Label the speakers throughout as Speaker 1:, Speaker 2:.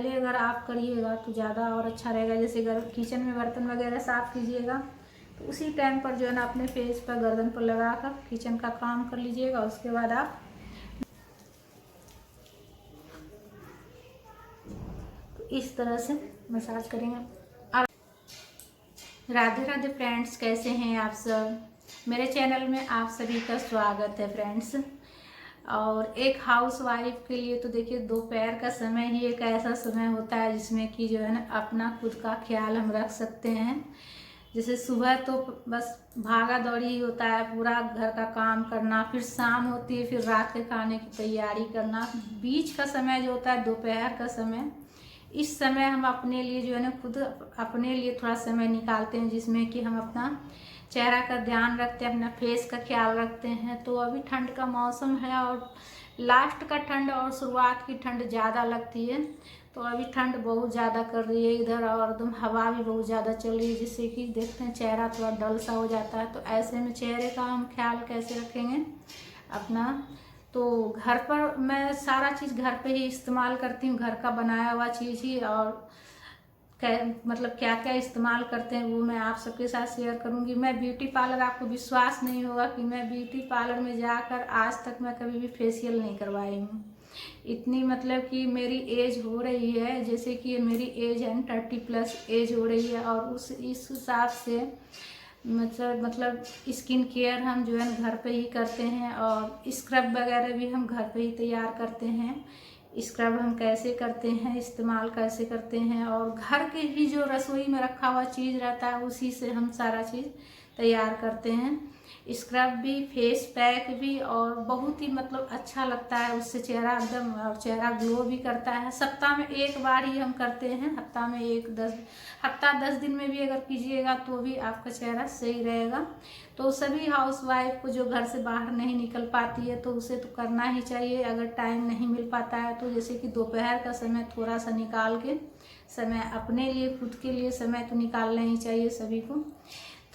Speaker 1: पहले अगर आप करिएगा तो ज़्यादा और अच्छा रहेगा। जैसे अगर किचन में बर्तन वगैरह साफ़ कीजिएगा तो उसी टाइम पर जो है ना अपने फेस पर गर्दन पर लगा कर किचन का काम कर लीजिएगा। उसके बाद आप तो इस तरह से मसाज करेंगे। राधे राधे फ्रेंड्स, कैसे हैं आप सब। मेरे चैनल में आप सभी का स्वागत है फ्रेंड्स। और एक हाउस वाइफ के लिए तो देखिए दोपहर का समय ही एक ऐसा समय होता है जिसमें कि जो है ना अपना खुद का ख्याल हम रख सकते हैं। जैसे सुबह तो बस भागा दौड़ी ही होता है, पूरा घर का काम करना, फिर शाम होती है, फिर रात के खाने की तैयारी करना। बीच का समय जो होता है दोपहर का समय, इस समय हम अपने लिए जो है ना खुद अपने लिए थोड़ा समय निकालते हैं, जिसमें कि हम अपना चेहरा का ध्यान रखते हैं, अपना फेस का ख्याल रखते हैं। तो अभी ठंड का मौसम है और लास्ट का ठंड और शुरुआत की ठंड ज़्यादा लगती है। तो अभी ठंड बहुत ज़्यादा कर रही है इधर, और एकदम हवा भी बहुत ज़्यादा चल रही है, जिससे कि देखते हैं चेहरा थोड़ा डल सा हो जाता है। तो ऐसे में चेहरे का हम ख्याल कैसे रखेंगे अपना, तो घर पर मैं सारा चीज़ घर पे ही इस्तेमाल करती हूँ, घर का बनाया हुआ चीज़ ही। और मतलब क्या क्या इस्तेमाल करते हैं वो मैं आप सबके साथ शेयर करूँगी। मैं ब्यूटी पार्लर, आपको विश्वास नहीं होगा कि मैं ब्यूटी पार्लर में जाकर आज तक मैं कभी भी फेशियल नहीं करवाई हूँ। इतनी मतलब कि मेरी एज हो रही है, जैसे कि मेरी एज है 30+ एज हो रही है, और इस हिसाब से मतलब स्किन केयर हम जो है घर पे ही करते हैं, और स्क्रब वगैरह भी हम घर पे ही तैयार करते हैं। स्क्रब हम कैसे करते हैं, इस्तेमाल कैसे करते हैं, और घर के ही जो रसोई में रखा हुआ चीज़ रहता है उसी से हम सारा चीज़ तैयार करते हैं। स्क्रब भी, फेस पैक भी, और बहुत ही मतलब अच्छा लगता है उससे चेहरा एकदम, और चेहरा ग्लो भी करता है। सप्ताह में एक बार ही हम करते हैं, हफ्ता में 10 दिन में भी अगर कीजिएगा तो भी आपका चेहरा सही रहेगा। तो सभी हाउस वाइफ को जो घर से बाहर नहीं निकल पाती है तो उसे तो करना ही चाहिए। अगर टाइम नहीं मिल पाता है तो जैसे कि दोपहर का समय थोड़ा सा निकाल के समय अपने लिए, खुद के लिए समय तो निकालना ही चाहिए सभी को।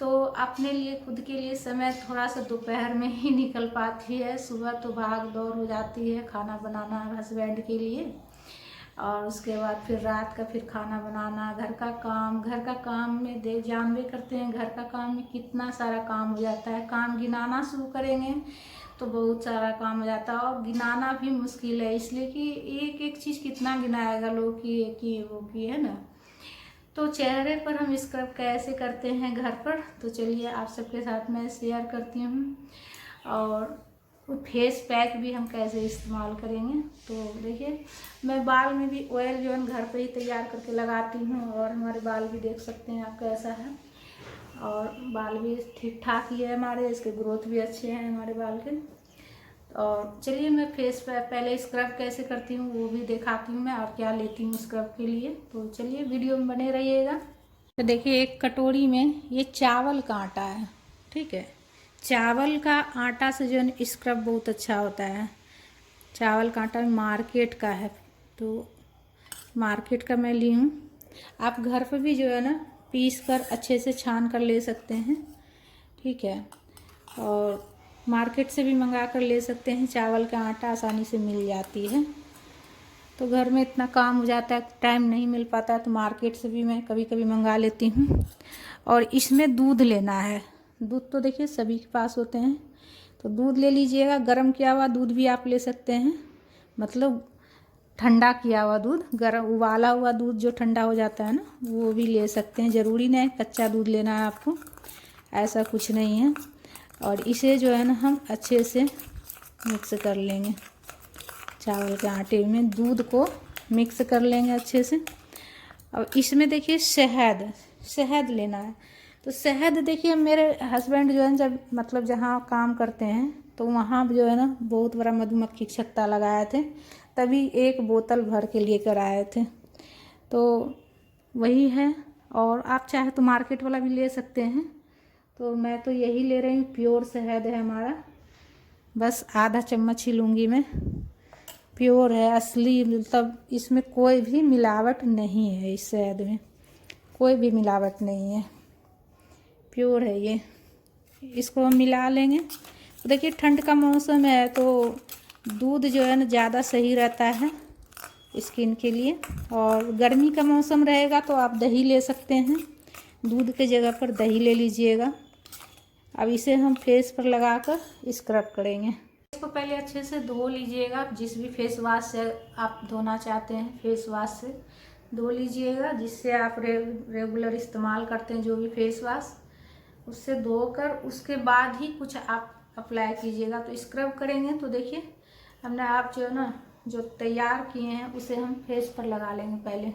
Speaker 1: तो अपने लिए, खुद के लिए समय थोड़ा सा दोपहर में ही निकल पाती है। सुबह तो भाग दौड़ हो जाती है, खाना बनाना हस्बैंड के लिए, और उसके बाद फिर रात का फिर खाना बनाना, घर का काम में दे जानवे करते हैं, घर का काम में कितना सारा काम हो जाता है। काम गिनाना शुरू करेंगे तो बहुत सारा काम हो जाता है, और गिनाना भी मुश्किल है, इसलिए कि एक एक चीज़ कितना गिनाएगा लोग कि ये की वो की, है ना। तो चेहरे पर हम स्क्रब कैसे करते हैं घर पर, तो चलिए आप सबके साथ मैं शेयर करती हूँ। और फेस पैक भी हम कैसे इस्तेमाल करेंगे। तो देखिए मैं बाल में भी ऑयल जो है घर पे ही तैयार करके लगाती हूँ, और हमारे बाल भी देख सकते हैं आप कैसा है, और बाल भी ठीक ठाक ही है हमारे, इसके ग्रोथ भी अच्छे हैं हमारे बाल के। और चलिए मैं फेस पे पहले स्क्रब कैसे करती हूँ वो भी दिखाती हूँ मैं, और क्या लेती हूँ स्क्रब के लिए। तो चलिए वीडियो में बने रहिएगा। तो देखिए एक कटोरी में ये चावल का आटा है, ठीक है। चावल का आटा से जो है स्क्रब बहुत अच्छा होता है। चावल का आटा मार्केट का है, तो मार्केट का मैं ली हूँ। आप घर पर भी जो है ना पीस कर अच्छे से छान कर ले सकते हैं, ठीक है। और मार्केट से भी मंगा कर ले सकते हैं, चावल का आटा आसानी से मिल जाती है। तो घर में इतना काम हो जाता है, टाइम नहीं मिल पाता है, तो मार्केट से भी मैं कभी कभी मंगा लेती हूँ। और इसमें दूध लेना है। दूध तो देखिए सभी के पास होते हैं, तो दूध ले लीजिएगा। गर्म किया हुआ दूध भी आप ले सकते हैं, मतलब ठंडा किया हुआ दूध, गर्म उबाला हुआ दूध जो ठंडा हो जाता है ना, वो भी ले सकते हैं। ज़रूरी नहीं कच्चा दूध लेना है आपको, ऐसा कुछ नहीं है। और इसे जो है ना हम अच्छे से मिक्स कर लेंगे, चावल के आटे में दूध को मिक्स कर लेंगे अच्छे से। और इसमें देखिए शहद लेना है। तो शहद देखिए मेरे हस्बैंड जो है जब मतलब जहाँ काम करते हैं तो वहाँ जो है ना बहुत बड़ा मधुमक्खी छत्ता लगाए थे, तभी एक बोतल भर के लेकर आए थे। तो वही है, और आप चाहे तो मार्केट वाला भी ले सकते हैं। तो मैं तो यही ले रही हूँ, प्योर शहद है हमारा, बस आधा चम्मच ही लूँगी मैं। प्योर है, असली, मतलब इसमें कोई भी मिलावट नहीं है, इस शहद में कोई भी मिलावट नहीं है, प्योर है ये। इसको हम मिला लेंगे। तो देखिए ठंड का मौसम है तो दूध जो है ना ज़्यादा सही रहता है स्किन के लिए। और गर्मी का मौसम रहेगा तो आप दही ले सकते हैं, दूध के जगह पर दही ले लीजिएगा। अब इसे हम फेस पर लगाकर स्क्रब करेंगे। इसको पहले अच्छे से धो लीजिएगा, जिस भी फेस वॉश से आप धोना चाहते हैं फेस वॉश से धो लीजिएगा, जिससे आप रेगुलर इस्तेमाल करते हैं जो भी फेस वॉश, उससे धोकर उसके बाद ही कुछ आप अप्लाई कीजिएगा। तो स्क्रब करेंगे तो देखिए हमने आप जो है ना जो तैयार किए हैं उसे हम फेस पर लगा लेंगे पहले।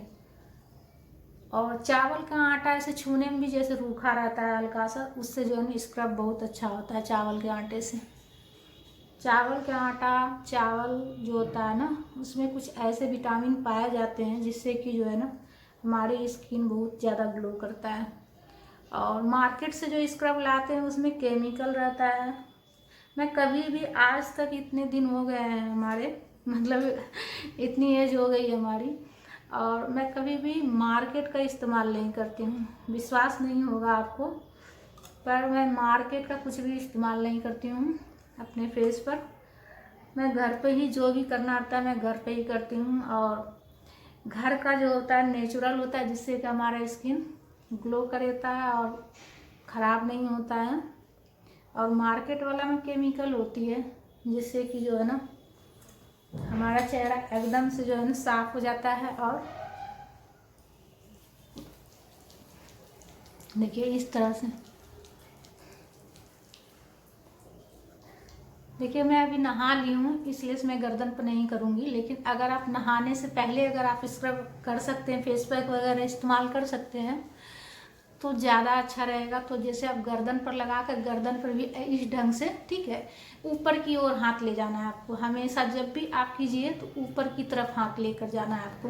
Speaker 1: और चावल का आटा ऐसे छूने में भी जैसे रूखा रहता है हल्का सा, उससे जो है ना स्क्रब बहुत अच्छा होता है चावल के आटे से। चावल का आटा, चावल जो होता है ना उसमें कुछ ऐसे विटामिन पाए जाते हैं जिससे कि जो है ना हमारी स्किन बहुत ज़्यादा ग्लो करता है। और मार्केट से जो स्क्रब लाते हैं उसमें केमिकल रहता है। मैं कभी भी आज तक, इतने दिन हो गए हैं हमारे, मतलब इतनी एज हो गई हमारी, और मैं कभी भी मार्केट का इस्तेमाल नहीं करती हूँ। विश्वास नहीं होगा आपको, पर मैं मार्केट का कुछ भी इस्तेमाल नहीं करती हूँ अपने फेस पर। मैं घर पे ही जो भी करना आता है मैं घर पे ही करती हूँ। और घर का जो होता है नेचुरल होता है, जिससे कि हमारा स्किन ग्लो करता है और ख़राब नहीं होता है। और मार्केट वाला में केमिकल होती है, जिससे कि जो है ना हमारा चेहरा एकदम से जो है ना साफ हो जाता है। और देखिए इस तरह से, देखिए मैं अभी नहा ली हूँ इसलिए मैं गर्दन पर नहीं करूँगी, लेकिन अगर आप नहाने से पहले अगर आप स्क्रब कर सकते हैं, फेस पैक वगैरह इस्तेमाल कर सकते हैं तो ज़्यादा अच्छा रहेगा। तो जैसे आप गर्दन पर लगा कर गर्दन पर भी इस ढंग से, ठीक है, ऊपर की ओर हाथ ले जाना है आपको हमेशा। जब भी आप कीजिए तो ऊपर की तरफ हाथ लेकर जाना है आपको।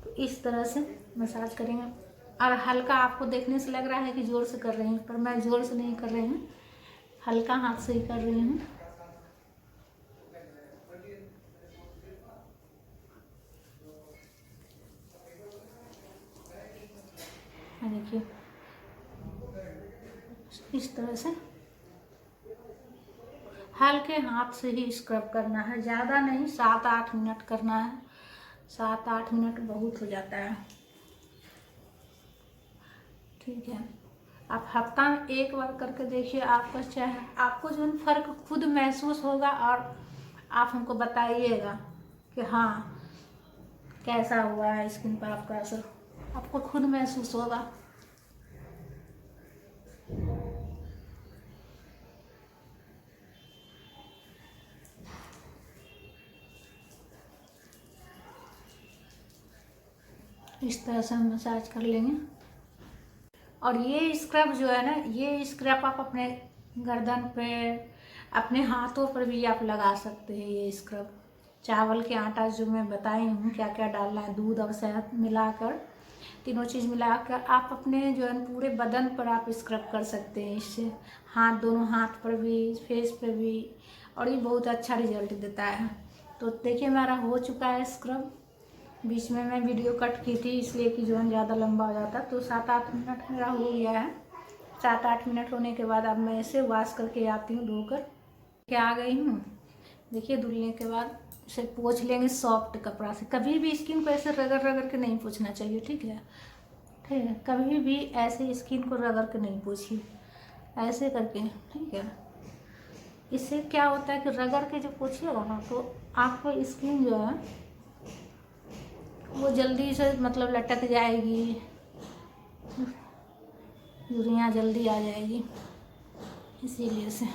Speaker 1: तो इस तरह से मसाज करेंगे। और हल्का, आपको देखने से लग रहा है कि ज़ोर से कर रही हूँ, पर मैं ज़ोर से नहीं कर रही हूँ, हल्का हाथ से ही कर रही हूँ। देखिए इस तरह से हल्के हाथ से ही स्क्रब करना है, ज़्यादा नहीं, 7-8 मिनट करना है। 7-8 मिनट बहुत हो जाता है, ठीक है। आप हफ्ता में एक बार करके देखिए, आपका चेहरा, आपको जो है फर्क खुद महसूस होगा। और आप हमको बताइएगा कि हाँ कैसा हुआ है स्किन पर आपका असर, आपको खुद महसूस होगा। इस तरह से हम मसाज कर लेंगे। और ये स्क्रब जो है ना, ये स्क्रब आप अपने गर्दन पे, अपने हाथों पर भी आप लगा सकते हैं। ये स्क्रब चावल के आटा जो मैं बताई हूँ क्या क्या डालना है, दूध और शहद मिलाकर, तीनों चीज़ मिलाकर आप अपने जो है पूरे बदन पर आप स्क्रब कर सकते हैं इससे। हाथ, दोनों हाथ पर भी, फेस पे भी, और ये बहुत अच्छा रिजल्ट देता है। तो देखिए हमारा हो चुका है स्क्रब। बीच में मैं वीडियो कट की थी इसलिए कि जो है ज़्यादा लंबा हो जाता। तो 7-8 मिनट मेरा हो गया है। 7-8 मिनट होने के बाद अब मैं इसे वॉश करके आती हूँ, धोकर के आ गई हूँ। देखिए धुलने के बाद इसे पोंछ लेंगे सॉफ्ट कपड़ा से। कभी भी स्किन को ऐसे रगड़ रगड़ के नहीं पोंछना चाहिए, ठीक है, ठीक है। कभी भी ऐसे स्किन को रगड़ के नहीं पोंछिए, ऐसे करके, ठीक है। इससे क्या होता है कि रगड़ के जो पोंछिएगा ना तो आपको स्किन जो है वो जल्दी से मतलब लटक जाएगी, झुर्रियाँ जल्दी आ जाएगी, इसीलिए से।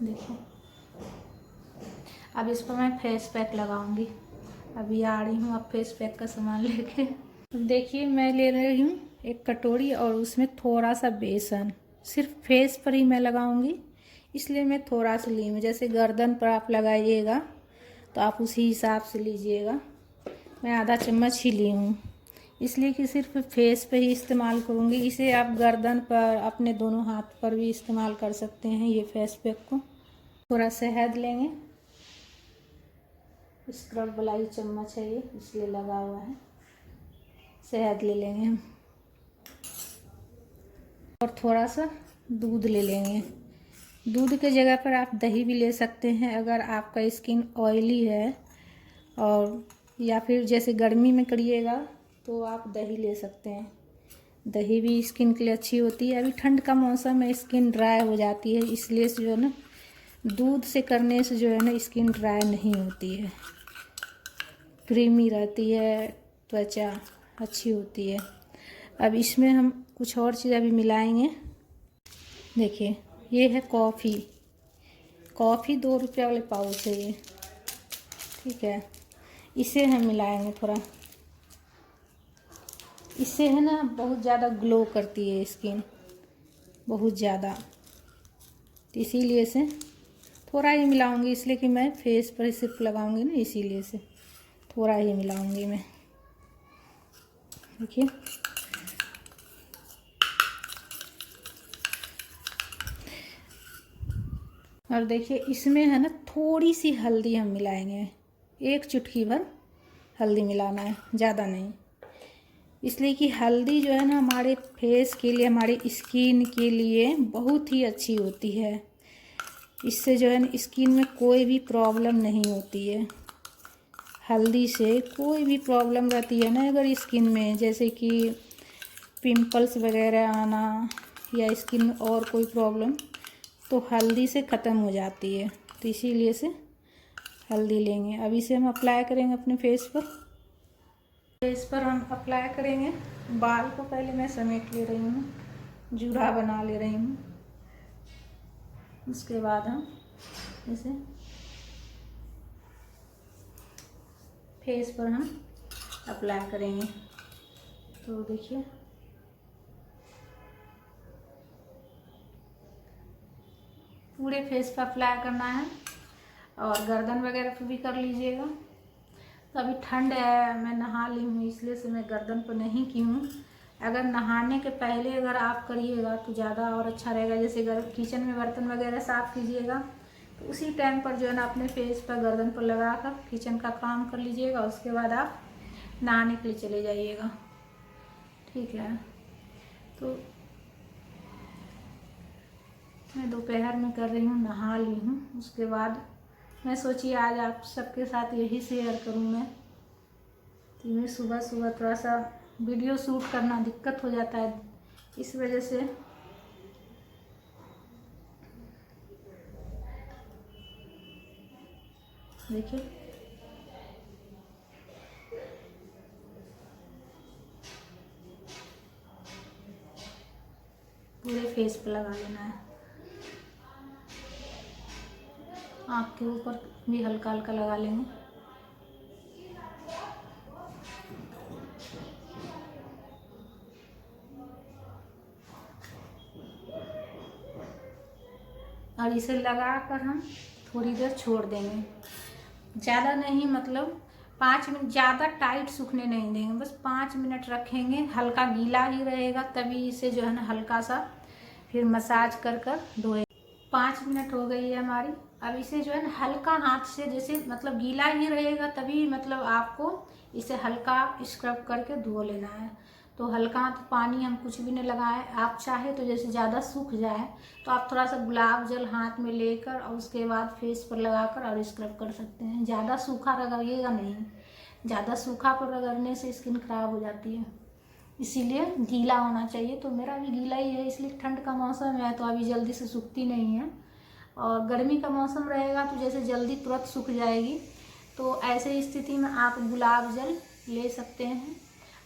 Speaker 1: देखो अब इस पर मैं फेस पैक लगाऊंगी। अभी आ रही हूँ अब फेस पैक का सामान लेके। देखिए मैं ले रही हूँ एक कटोरी और उसमें थोड़ा सा बेसन, सिर्फ फेस पर ही मैं लगाऊंगी इसलिए मैं थोड़ा सा ली हूँ। जैसे गर्दन पर आप लगाइएगा तो आप उसी हिसाब से लीजिएगा। मैं आधा चम्मच ही ली हूँ इसलिए कि सिर्फ फेस पे ही इस्तेमाल करूँगी। इसे आप गर्दन पर, अपने दोनों हाथ पर भी इस्तेमाल कर सकते हैं ये फेस पैक को। थोड़ा शहद लेंगे, स्क्रब वाला ही चम्मच है ये इसलिए लगा हुआ है। शहद ले लेंगे हम, और थोड़ा सा दूध ले लेंगे। दूध के जगह पर आप दही भी ले सकते हैं अगर आपका स्किन ऑयली है, और या फिर जैसे गर्मी में करिएगा तो आप दही ले सकते हैं। दही भी स्किन के लिए अच्छी होती है। अभी ठंड का मौसम है, स्किन ड्राई हो जाती है, इसलिए से जो है ना दूध से करने से जो है ना स्किन ड्राई नहीं होती है, क्रीमी रहती है, त्वचा अच्छी होती है। अब इसमें हम कुछ और चीज़ अभी मिलाएंगे। देखिए ये है कॉफ़ी। 2 रुपये वाले पाउच है ये, ठीक है। इसे हम मिलाएंगे थोड़ा। इससे है ना बहुत ज़्यादा ग्लो करती है स्किन, बहुत ज़्यादा, तो इसीलिए से थोड़ा ही मिलाऊंगी, इसलिए कि मैं फेस पर सिर्फ लगाऊंगी ना, इसीलिए से थोड़ा ही मिलाऊंगी मैं। देखिए और देखिए इसमें है ना थोड़ी सी हल्दी हम मिलाएंगे, 1 चुटकी भर हल्दी मिलाना है, ज़्यादा नहीं। इसलिए कि हल्दी जो है ना हमारे फेस के लिए, हमारे स्किन के लिए बहुत ही अच्छी होती है। इससे जो है ना स्किन में कोई भी प्रॉब्लम नहीं होती है। हल्दी से कोई भी प्रॉब्लम रहती है ना अगर स्किन में, जैसे कि पिंपल्स वगैरह आना या स्किन में और कोई प्रॉब्लम, तो हल्दी से ख़त्म हो जाती है। तो इसीलिए से हल्दी लेंगे। अब इसे हम अप्लाई करेंगे अपने फेस पर। फेस पर हम अप्लाई करेंगे। बाल को पहले मैं समेट ले रही हूँ, जूड़ा बना ले रही हूँ। उसके बाद हम इसे फेस पर हम अप्लाई करेंगे। तो देखिए पूरे फेस पर अप्लाई करना है, और गर्दन वगैरह पर भी कर लीजिएगा। तो अभी ठंड है, मैं नहा ली हूँ, इसलिए से मैं गर्दन पर नहीं की हूँ। अगर नहाने के पहले अगर आप करिएगा तो ज़्यादा और अच्छा रहेगा। जैसे किचन में बर्तन वगैरह साफ़ कीजिएगा तो उसी टाइम पर जो है ना अपने फेस पर गर्दन पर लगा कर किचन का काम कर लीजिएगा। उसके बाद आप नहाने के लिए चले जाइएगा, ठीक है। तो मैं दोपहर में कर रही हूँ, नहा ली हूँ। उसके बाद मैं सोची आज आप सबके साथ यही शेयर करूँ मैं। तो मैं सुबह सुबह थोड़ा सा वीडियो शूट करना दिक्कत हो जाता है, इस वजह से देखिए पूरे फेस पे लगा लेना है। आँख के ऊपर भी हल्का हल्का लगा लेंगे। और इसे लगा कर हम थोड़ी देर छोड़ देंगे, ज़्यादा नहीं, मतलब 5 मिनट, ज़्यादा टाइट सूखने नहीं देंगे, बस 5 मिनट रखेंगे। हल्का गीला ही रहेगा, तभी इसे जो है ना हल्का सा फिर मसाज कर कर धोए। 5 मिनट हो गई है हमारी। अब इसे जो है ना हल्का हाथ से, जैसे मतलब गीला ही रहेगा तभी मतलब आपको इसे हल्का स्क्रब करके धो लेना है। तो हल्का हाथ, पानी हम कुछ भी नहीं लगाए। आप चाहे तो जैसे ज़्यादा सूख जाए तो आप थोड़ा सा गुलाब जल हाथ में लेकर और उसके बाद फेस पर लगाकर और स्क्रब कर सकते हैं। ज़्यादा सूखा रगड़िएगा नहीं, ज़्यादा सूखा पर रगड़ने से स्किन खराब हो जाती है, इसीलिए गीला होना चाहिए। तो मेरा भी गीला ही है, इसलिए ठंड का मौसम है तो अभी जल्दी से सूखती नहीं है। और गर्मी का मौसम रहेगा तो जैसे जल्दी तुरंत सूख जाएगी। तो ऐसे स्थिति में आप गुलाब जल ले सकते हैं,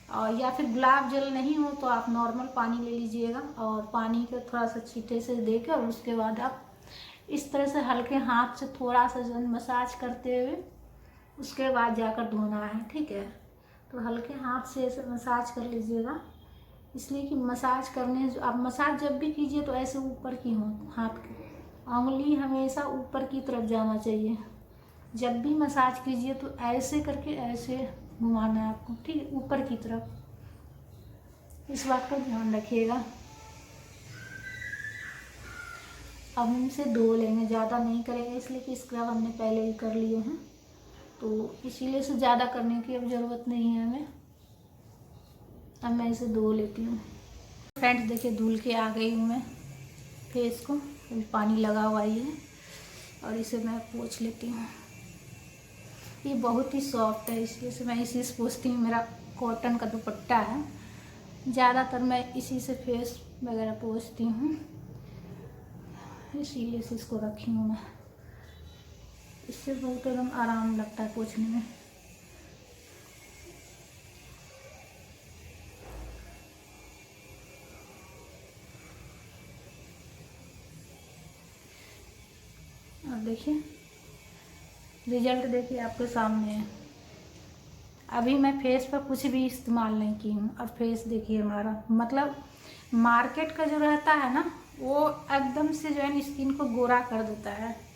Speaker 1: और या फिर गुलाब जल नहीं हो तो आप नॉर्मल पानी ले लीजिएगा, और पानी को थोड़ा सा छींटे से देकर और उसके बाद आप इस तरह से हल्के हाथ से थोड़ा सा जो मसाज करते हुए उसके बाद जाकर धोना है, ठीक है। तो हल्के हाथ से ऐसे मसाज कर लीजिएगा, इसलिए कि मसाज करने, आप मसाज जब भी कीजिए तो ऐसे ऊपर की हो, हाथ की उंगली हमेशा ऊपर की तरफ जाना चाहिए। जब भी मसाज कीजिए तो ऐसे करके ऐसे घुमाना है आपको, ठीक है, ऊपर की तरफ। इस बात का ध्यान रखिएगा। अब हम इसे धो लेंगे, ज़्यादा नहीं करेंगे इसलिए कि स्क्रब हमने पहले ही कर लिए हैं, तो इसीलिए से ज़्यादा करने की अब ज़रूरत नहीं है हमें। अब मैं इसे धो लेती हूँ। फ्रेंड्स देखिए धुल के आ गई हूँ मैं। फेस को। पानी लगा हुआ ही है और इसे मैं पोंछ लेती हूँ। ये बहुत ही सॉफ्ट है, इसलिए से मैं इसी से पोंछती हूँ। मेरा कॉटन का दुपट्टा है, ज़्यादातर मैं इसी से फेस वगैरह पोंछती हूँ, इसीलिए से इसको रखी हूँ मैं। इससे बहुत एकदम आराम लगता है पोंछने में। और देखिए रिजल्ट देखिए आपके सामने है। अभी मैं फेस पर कुछ भी इस्तेमाल नहीं की हूँ और फेस देखिए हमारा, मतलब मार्केट का जो रहता है ना वो एकदम से जो है ना स्किन को गोरा कर देता है,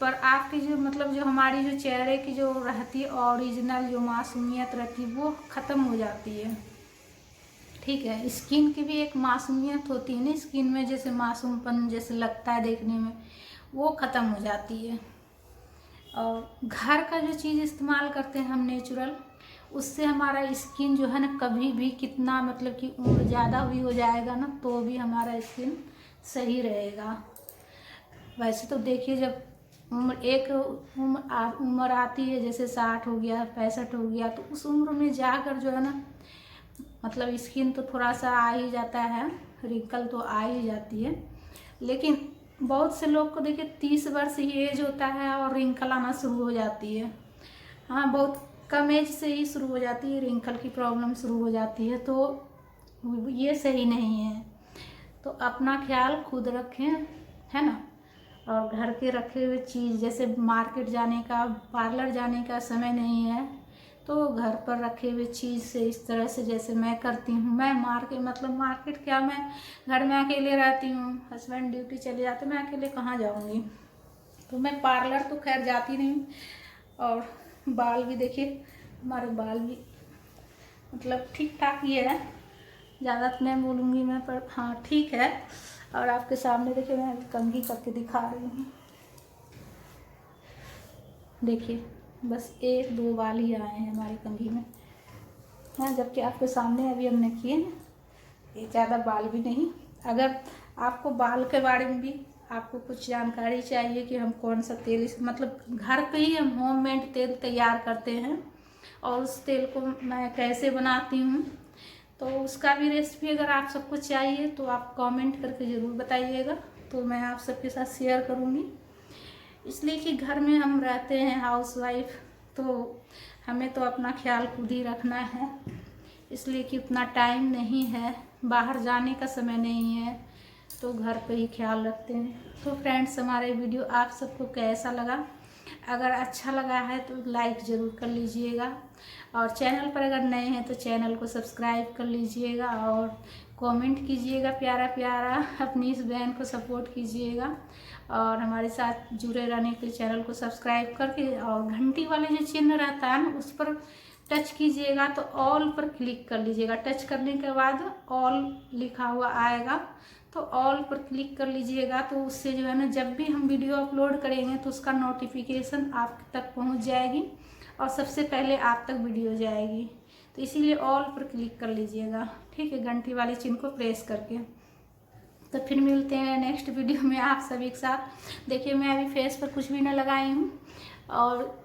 Speaker 1: पर आपकी जो मतलब जो हमारी जो चेहरे की जो रहती है ओरिजिनल जो मासूमियत रहती है वो ख़त्म हो जाती है। ठीक है, स्किन की भी एक मासूमियत होती है ना, स्किन में जैसे मासूमपन जैसे लगता है देखने में, वो ख़त्म हो जाती है। और घर का जो चीज़ इस्तेमाल करते हैं हम नेचुरल, उससे हमारा स्किन जो है ना कभी भी कितना मतलब कि उम्र ज़्यादा भी हो जाएगा ना तो भी हमारा स्किन सही रहेगा। वैसे तो देखिए जब उम्र आती है, जैसे 60 हो गया 65 हो गया, तो उस उम्र में जाकर जो है ना मतलब स्किन तो थोड़ा सा आ ही जाता है, रिंकल तो आ ही जाती है। लेकिन बहुत से लोग को देखिए 30 वर्ष ही एज होता है और रिंकल आना शुरू हो जाती है। हाँ, बहुत कम एज से ही शुरू हो जाती है, रिंकल की प्रॉब्लम शुरू हो जाती है, तो ये सही नहीं है। तो अपना ख्याल खुद रखें, है ना। और घर के रखे हुए चीज़, जैसे मार्केट जाने का पार्लर जाने का समय नहीं है तो घर पर रखे हुए चीज़ से इस तरह से जैसे मैं करती हूँ। मैं मार्केट क्या, मैं घर में अकेले रहती हूँ, हस्बैंड ड्यूटी चले जाते, मैं अकेले कहाँ जाऊँगी, तो मैं पार्लर तो खैर जाती नहीं। और बाल भी देखिए, हमारे बाल भी मतलब ठीक ठाक ही है, ज़्यादा तो नहीं बोलूँगी मैं, पर हाँ ठीक है। और आपके सामने देखिए मैं कंघी करके दिखा रही हूँ। देखिए बस 1-2 बाल ही आए हैं हमारी कंघी में, हाँ, जबकि आपके सामने अभी हमने किए हैं, ये ज़्यादा बाल भी नहीं। अगर आपको बाल के बारे में भी आपको कुछ जानकारी चाहिए कि हम कौन सा तेल मतलब घर पे ही हम होममेड तेल तैयार करते हैं और उस तेल को मैं कैसे बनाती हूँ, तो उसका भी रेसिपी अगर आप सबको चाहिए तो आप कमेंट करके ज़रूर बताइएगा, तो मैं आप सबके साथ शेयर करूँगी। इसलिए कि घर में हम रहते हैं हाउसवाइफ, तो हमें तो अपना ख्याल खुद ही रखना है, इसलिए कि उतना टाइम नहीं है, बाहर जाने का समय नहीं है, तो घर पे ही ख्याल रखते हैं। तो फ्रेंड्स, हमारे वीडियो आप सबको कैसा लगा? अगर अच्छा लगा है तो लाइक ज़रूर कर लीजिएगा, और चैनल पर अगर नए हैं तो चैनल को सब्सक्राइब कर लीजिएगा और कमेंट कीजिएगा प्यारा प्यारा, अपनी इस बहन को सपोर्ट कीजिएगा और हमारे साथ जुड़े रहने के लिए चैनल को सब्सक्राइब करके और घंटी वाले जो चिन्ह रहता है ना उस पर टच कीजिएगा, तो ऑल पर क्लिक कर लीजिएगा। टच करने के बाद ऑल लिखा हुआ आएगा, तो ऑल पर क्लिक कर लीजिएगा, तो उससे जो है ना जब भी हम वीडियो अपलोड करेंगे तो उसका नोटिफिकेशन आप तक पहुंच जाएगी और सबसे पहले आप तक वीडियो जाएगी। तो इसीलिए ऑल पर क्लिक कर लीजिएगा, ठीक है, घंटी वाले चिन्ह को प्रेस करके। तो फिर मिलते हैं नेक्स्ट वीडियो में आप सभी के साथ। देखिए मैं अभी फेस पर कुछ भी ना लगाई हूँ, और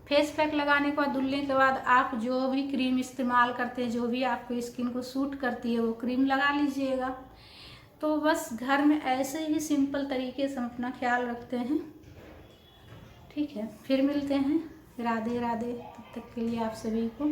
Speaker 1: फेस पैक लगाने के बाद धुलने के बाद आप जो भी क्रीम इस्तेमाल करते हैं, जो भी आपको स्किन को सूट करती है वो क्रीम लगा लीजिएगा। तो बस घर में ऐसे ही सिंपल तरीके से हम अपना ख्याल रखते हैं, ठीक है। फिर मिलते हैं, राधे राधे, तब तक के लिए आप सभी को